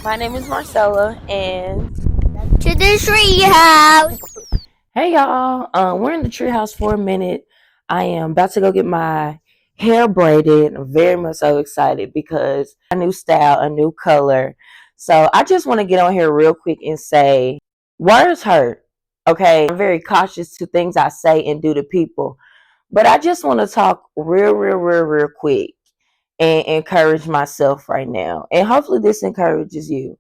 My name is Marcella, and To the Treehouse. hey y'all, we're in the treehouse for a minute. I am about to go get my hair braided. I'm very much so excited because a new style, a new color. So I just want to get on here real quick and say, words hurt. Okay, I'm very cautious to things I say and do to people, but I just want to talk real quick and encourage myself right now, and hopefully this encourages you.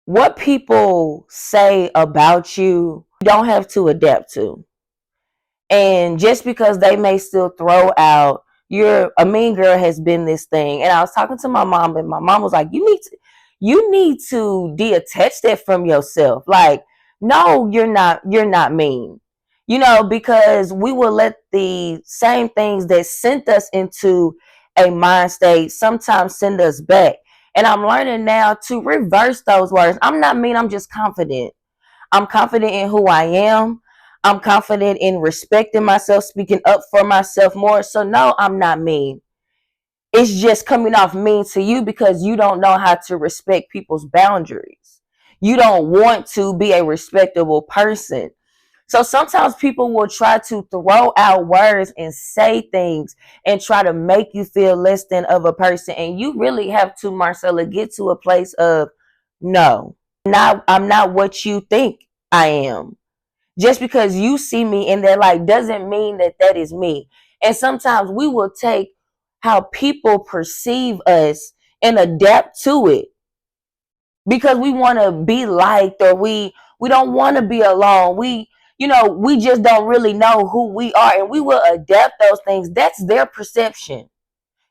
What people say about you don't have to adapt to. And just because they may still throw out, you're a mean girl has been this thing. And I was talking to my mom, and my mom was like, you need to detach that from yourself. Like, no, you're not mean. Because we will let the same things that sent us into a mind state sometimes send us back. And I'm learning now to reverse those words. I'm not mean, I'm just confident. I'm confident in who I am. I'm confident in respecting myself, speaking up for myself more. So, no, I'm not mean. It's just coming off mean to you because you don't know how to respect people's boundaries. You don't want to be a respectable person. So sometimes people will try to throw out words and say things and try to make you feel less than of a person. And you really have to, Marcella, get to a place of no, I'm not what you think I am. Just because you see me in their light doesn't mean that that is me. And sometimes we will take how people perceive us and adapt to it because we want to be liked, or we don't want to be alone. We just don't really know who we are, and we will adapt those things. That's their perception.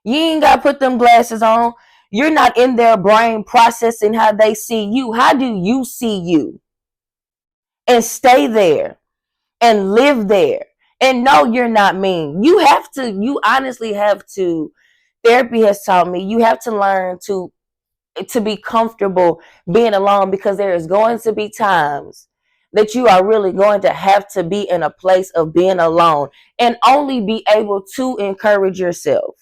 You ain't got to put them glasses on. You're not in their brain processing how they see you. How do you see you? And stay there and live there. And no, you're not mean. You honestly have to. Therapy has taught me you have to learn to be comfortable being alone, because there is going to be times that you are really going to have to be in a place of being alone and only be able to encourage yourself.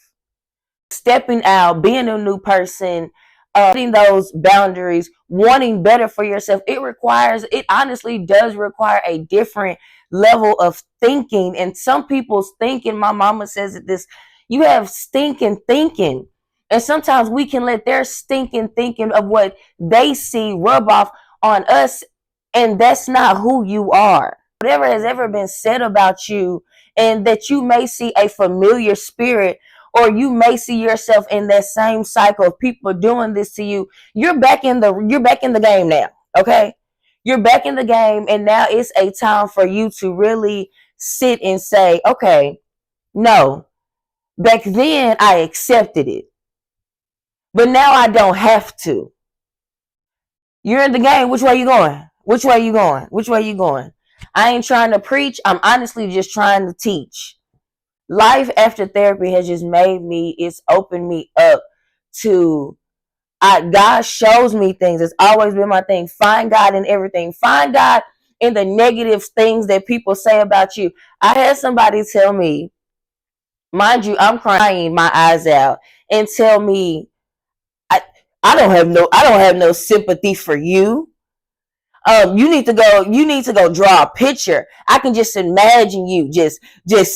Stepping out, being a new person, setting those boundaries, wanting better for yourself, it honestly does require a different level of thinking. And some people's thinking, my mama says it this, you have stinking thinking. And sometimes we can let their stinking thinking of what they see rub off on us, and that's not who you are. Whatever has ever been said about you, and that you may see a familiar spirit, or you may see yourself in that same cycle of people doing this to you, you're back in the game now. Okay, you're back in the game, and now it's a time for you to really sit and say, okay, no, back then I accepted it, but now I don't have to. You're in the game. Which way you going? Which way you going? Which way you going? I ain't trying to preach. I'm honestly just trying to teach. Life after therapy has just it's opened me up to, God shows me things. It's always been my thing. Find God in everything. Find God in the negative things that people say about you. I had somebody tell me, mind you, I'm crying my eyes out, and tell me, I, I don't have no sympathy for you. You need to go draw a picture. I can just imagine you just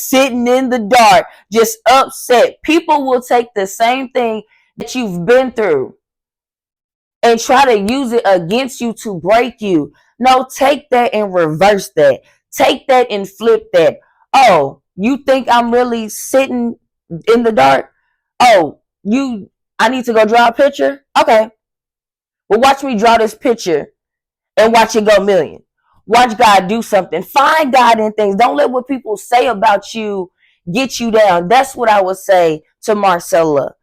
sitting in the dark, just upset. People will take the same thing that you've been through and try to use it against you to break you. No, take that and reverse that. Take that and flip that. Oh, you think I'm really sitting in the dark? Oh, I need to go draw a picture? Okay. Well, watch me draw this picture and watch it go million. Watch God do something. Find God in things. Don't let what people say about you get you down. That's what I would say to Marcella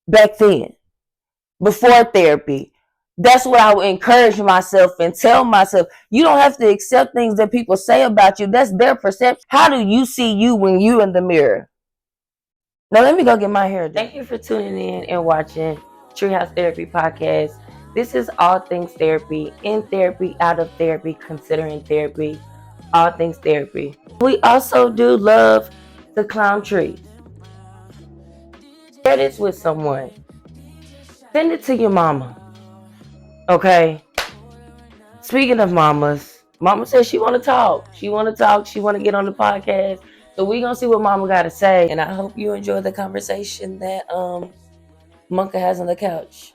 back then, before therapy. That's what I would encourage myself and tell myself. You don't have to accept things that people say about you. That's their perception. How do you see you when you in the mirror? Now let me go get my hair done. Thank you for tuning in and watching Treehouse Therapy Podcast. This is all things therapy, in therapy, out of therapy, considering therapy, all things therapy. We also do love to climb trees. Share this with someone. Send it to your mama. Okay. Speaking of mamas, mama says she want to talk. She want to talk. She want to get on the podcast. So we gonna see what mama got to say. And I hope you enjoy the conversation that Monka has on the couch.